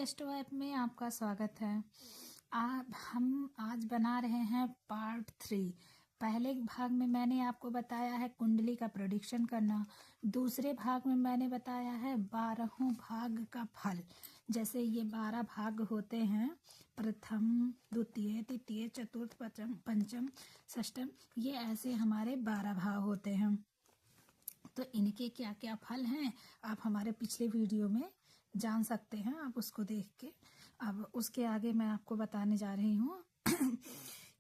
कैस्टो app में आपका स्वागत है। आप हम आज बना रहे हैं पार्ट 3। पहले भाग में मैंने आपको बताया है कुंडली का प्रेडिक्शन करना। दूसरे भाग में मैंने बताया है 12 भाग का फल। जैसे ये 12 भाग होते हैं, प्रथम, द्वितीय, तृतीय, चतुर्थ, पंचम, षष्ठम, ये ऐसे हमारे 12 भाग होते हैं। तो इनके क्या क्या फल हैं आप हमारे पिछले वीडियो में जान सकते हैं, आप उसको देख के। अब उसके आगे मैं आपको बताने जा रही हूँ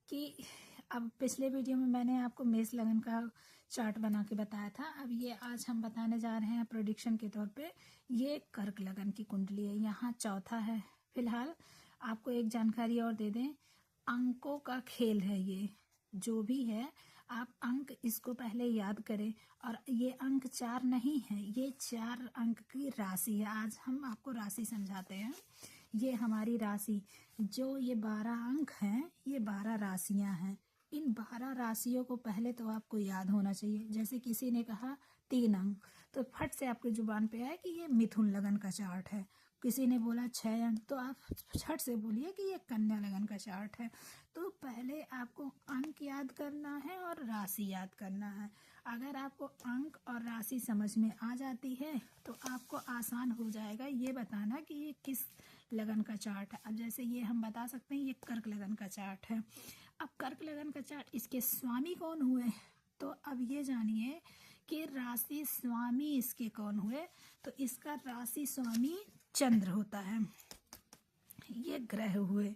कि अब पिछले वीडियो में मैंने आपको मेष लगन का चार्ट बना के बताया था। अब ये आज हम बताने जा रहे हैं प्रेडिक्शन के तौर पे। ये कर्क लगन की कुंडली है, यहाँ चौथा है। फिलहाल आपको एक जानकारी और दे दें, अंकों का खेल है ये। जो भी है आप अंक इसको पहले याद करें। और ये अंक 4 नहीं है, ये 4 अंक की राशि है। आज हम आपको राशि समझाते हैं। ये हमारी राशि, जो ये 12 अंक हैं, ये 12 राशियां हैं। इन 12 राशियों को पहले तो आपको याद होना चाहिए। जैसे किसी ने कहा 3 अंक, तो फट से आपके जुबान पे आए कि ये मिथुन लगन का चार्ट है। किसी ने बोला 6 अंक, तो आप झट से बोलिए कि ये कन्या लगन का चार्ट है। तो पहले आपको अंक याद करना है और राशि याद करना है। अगर आपको अंक और राशि समझ में आ जाती है तो आपको आसान हो जाएगा ये बताना कि ये किस लगन का चार्ट है। अब जैसे ये हम बता सकते हैं, ये कर्क लगन का चार्ट है। अब कर्क लगन का चार्ट, इसके स्वामी कौन हुए, तो अब ये जानिए कि राशि स्वामी इसके कौन हुए। तो इसका राशि स्वामी चंद्र होता है। ये ग्रह हुए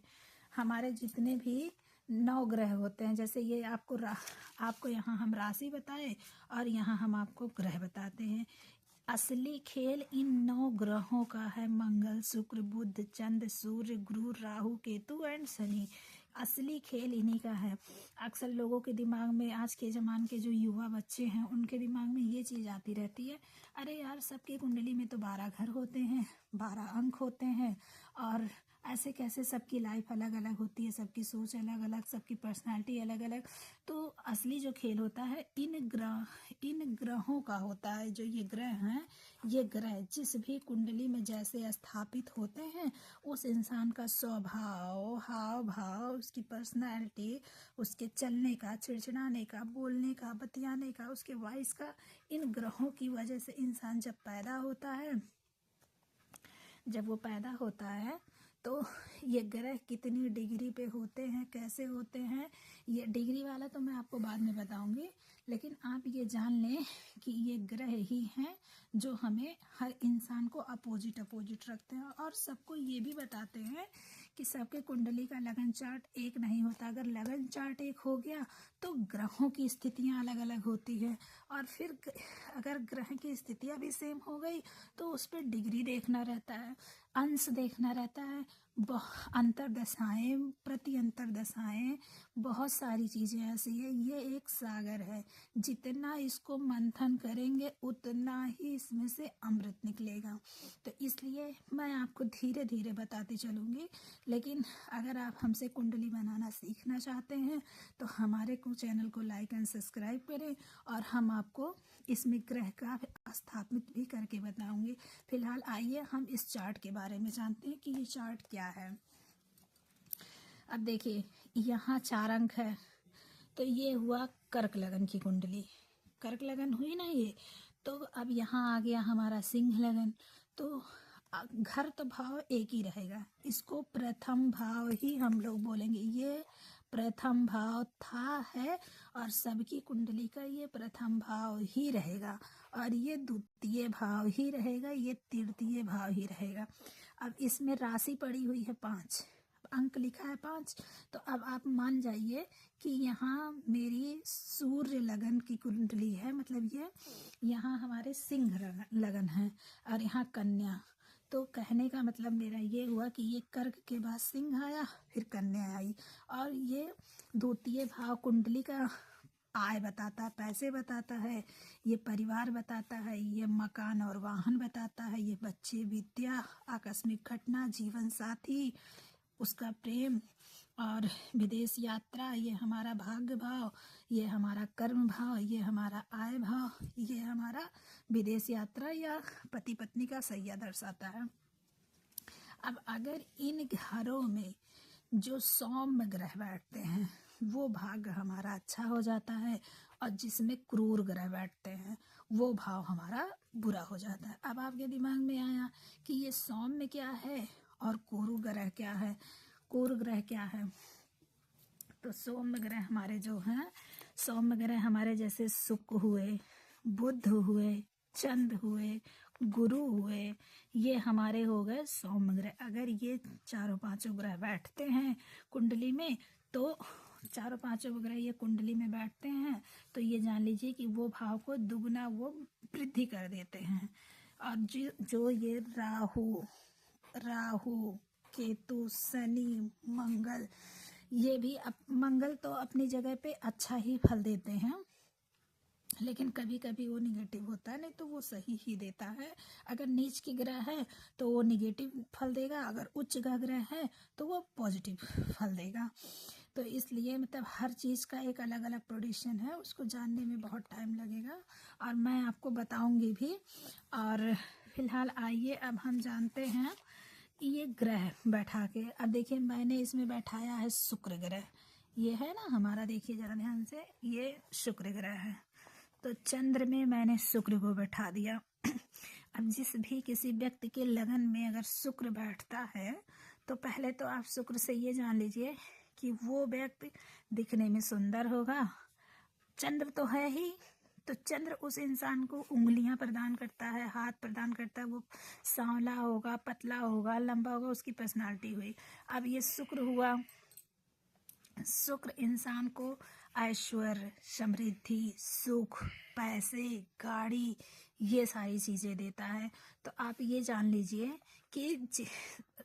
हमारे जितने भी 9 ग्रह होते हैं। जैसे ये आपको यहाँ हम राशि बताए और यहाँ हम आपको ग्रह बताते हैं। असली खेल इन 9 ग्रहों का है, मंगल, शुक्र, बुध, चंद्र, सूर्य, गुरु, राहु, केतु एंड शनि। असली खेल इन्हीं का है। अक्सर लोगों के दिमाग में, आज के ज़माने के जो युवा बच्चे हैं, उनके दिमाग में ये चीज़ आती रहती है, अरे यार सबकी कुंडली में तो 12 घर होते हैं, 12 अंक होते हैं, और ऐसे कैसे सबकी लाइफ अलग अलग होती है, सबकी सोच अलग अलग, सबकी पर्सनालिटी अलग अलग। तो असली जो खेल होता है इन ग्रहों का होता है। जो ये ग्रह हैं, ये ग्रह जिस भी कुंडली में जैसे स्थापित होते हैं, उस इंसान का स्वभाव, हाव भाव, उसकी पर्सनालिटी, उसके चलने का, चिड़चिड़ाने का, बोलने का, बतियाने का, उसके वॉइस का, इन ग्रहों की वजह से इंसान जब पैदा होता है तो ये ग्रह कितनी डिग्री पे होते हैं, कैसे होते हैं, ये डिग्री वाला तो मैं आपको बाद में बताऊंगी। लेकिन आप ये जान लें कि ये ग्रह ही हैं जो हमें, हर इंसान को अपोजिट रखते हैं। और सबको ये भी बताते हैं कि सबके कुंडली का लगन चार्ट एक नहीं होता। अगर लगन चार्ट एक हो गया तो ग्रहों की स्थितियां अलग अलग होती है। और फिर अगर ग्रह की स्थितियां भी सेम हो गई तो उस पर डिग्री देखना रहता है, अंश देखना रहता है, अंतरदशाएं, प्रति अंतरदशाएं, बहुत सारी चीज़ें ऐसी है। ये एक सागर है, जितना इसको मंथन करेंगे उतना ही इसमें से अमृत निकलेगा। तो इसलिए मैं आपको धीरे धीरे बताती चलूँगी। लेकिन अगर आप हमसे कुंडली बनाना सीखना चाहते हैं तो हमारे चैनल को लाइक एंड सब्सक्राइब करें, और हम आपको इसमें ग्रह का स्थापित भी करके बताऊंगी। फिलहाल आइए हम इस चार्ट के बारे में जानते हैं कि ये चार्ट क्या है। अब देखिए, यहाँ 4 अंक है, तो ये हुआ कर्क लगन की कुंडली। कर्क लगन हुई ना ये, तो अब यहाँ आ गया हमारा सिंह लगन। तो घर तो भाव एक ही रहेगा, इसको प्रथम भाव ही हम लोग बोलेंगे। ये प्रथम भाव है और सबकी कुंडली का ये प्रथम भाव ही रहेगा, और ये द्वितीय भाव ही रहेगा, ये तृतीय भाव ही रहेगा। अब इसमें राशि पड़ी हुई है 5, अंक लिखा है 5। तो अब आप मान जाइए कि यहाँ मेरी सूर्य लगन की कुंडली है, मतलब ये यहाँ हमारे सिंह लगन है और यहाँ कन्या। तो कहने का मतलब मेरा ये हुआ कि ये कर्क के बाद सिंह आया, फिर कन्या आई, और ये द्वितीय भाव कुंडली का आय बताता है, पैसे बताता है, ये परिवार बताता है, ये मकान और वाहन बताता है, ये बच्चे, विद्या, आकस्मिक घटना, जीवन साथी, उसका प्रेम और विदेश यात्रा, ये हमारा भाग्य भाव, ये हमारा कर्म भाव, ये हमारा आय भाव, ये हमारा विदेश यात्रा या पति पत्नी का सैया दर्शाता है। अब अगर इन घरों में जो सौम्य ग्रह बैठते हैं वो भाग्य हमारा अच्छा हो जाता है, और जिसमें क्रूर ग्रह बैठते हैं वो भाव हमारा बुरा हो जाता है। अब आपके दिमाग में आया कि ये सौम्य क्या है और क्रूर ग्रह क्या है। क्रूर ग्रह क्या है? तो सौम्य ग्रह हमारे जो हैं, सौम्य ग्रह हमारे जैसे शुक्र हुए, बुध हुए, चंद्र हुए, गुरु हुए, ये हमारे हो गए सौम्य ग्रह। अगर ये चारों पांचों ग्रह बैठते हैं कुंडली में, तो चारों पांचों ग्रह ये कुंडली में बैठते हैं, तो ये जान लीजिए कि वो भाव को दुगना वो वृद्धि कर देते हैं। और जो ये राहु, केतु, शनि, मंगल, ये भी मंगल तो अपनी जगह पे अच्छा ही फल देते हैं, लेकिन कभी कभी वो निगेटिव होता है, नहीं तो वो सही ही देता है। अगर नीच की ग्रह है तो वो निगेटिव फल देगा, अगर उच्च का ग्रह है तो वो पॉजिटिव फल देगा। तो इसलिए मतलब हर चीज़ का एक अलग अलग प्रोडिक्शन है, उसको जानने में बहुत टाइम लगेगा और मैं आपको बताऊंगी भी। और फिलहाल आइए अब हम जानते हैं ये ग्रह बैठा के। अब देखिए मैंने इसमें बैठाया है शुक्र ग्रह, ये है ना हमारा, देखिए जरा ध्यान से, ये शुक्र ग्रह है। तो चंद्र में मैंने शुक्र को बैठा दिया। अब जिस भी किसी व्यक्ति के लगन में अगर शुक्र बैठता है तो पहले तो आप शुक्र से ये जान लीजिए कि वो व्यक्ति दिखने में सुंदर होगा। चंद्र तो है ही, तो चंद्र उस इंसान को उंगलियां प्रदान करता है, हाथ प्रदान करता है, वो सांवला होगा, पतला होगा, लंबा होगा, उसकी पर्सनालिटी हुई। अब ये शुक्र हुआ, शुक्र इंसान को ऐश्वर्य, समृद्धि, सुख, पैसे, गाड़ी, ये सारी चीज़ें देता है। तो आप ये जान लीजिए कि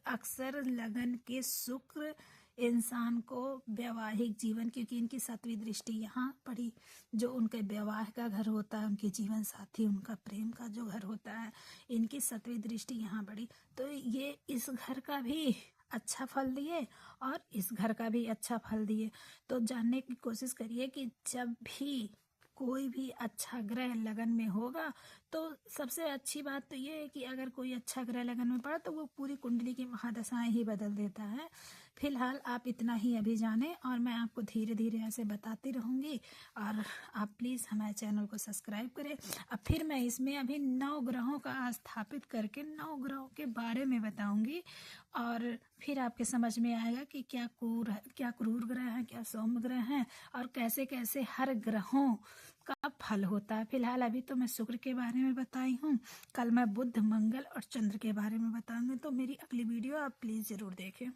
अक्सर लगन के शुक्र इंसान को वैवाहिक जीवन, क्योंकि इनकी 7वीं दृष्टि यहाँ पड़ी, जो उनके विवाह का घर होता है, उनके जीवन साथी, उनका प्रेम का जो घर होता है, इनकी 7वीं दृष्टि यहाँ पड़ी, तो ये इस घर का भी अच्छा फल दिए और इस घर का भी अच्छा फल दिए। तो जानने की कोशिश करिए कि जब भी कोई भी अच्छा ग्रह लगन में होगा तो सबसे अच्छी बात तो ये है कि अगर कोई अच्छा ग्रह लगन में पड़ा तो वो पूरी कुंडली की महादशाएं ही बदल देता है। फिलहाल आप इतना ही अभी जानें और मैं आपको धीरे धीरे ऐसे बताती रहूँगी, और आप प्लीज़ हमारे चैनल को सब्सक्राइब करें। अब फिर मैं इसमें अभी 9 ग्रहों का स्थापित करके 9 ग्रहों के बारे में बताऊँगी, और फिर आपके समझ में आएगा कि क्या क्रूर ग्रह है, क्या सौम्य ग्रह है, और कैसे कैसे हर ग्रहों का फल होता है। फिलहाल अभी तो मैं शुक्र के बारे में बताई हूँ, कल मैं बुध, मंगल और चंद्र के बारे में बताऊंगी। तो मेरी अगली वीडियो आप प्लीज़ ज़रूर देखें।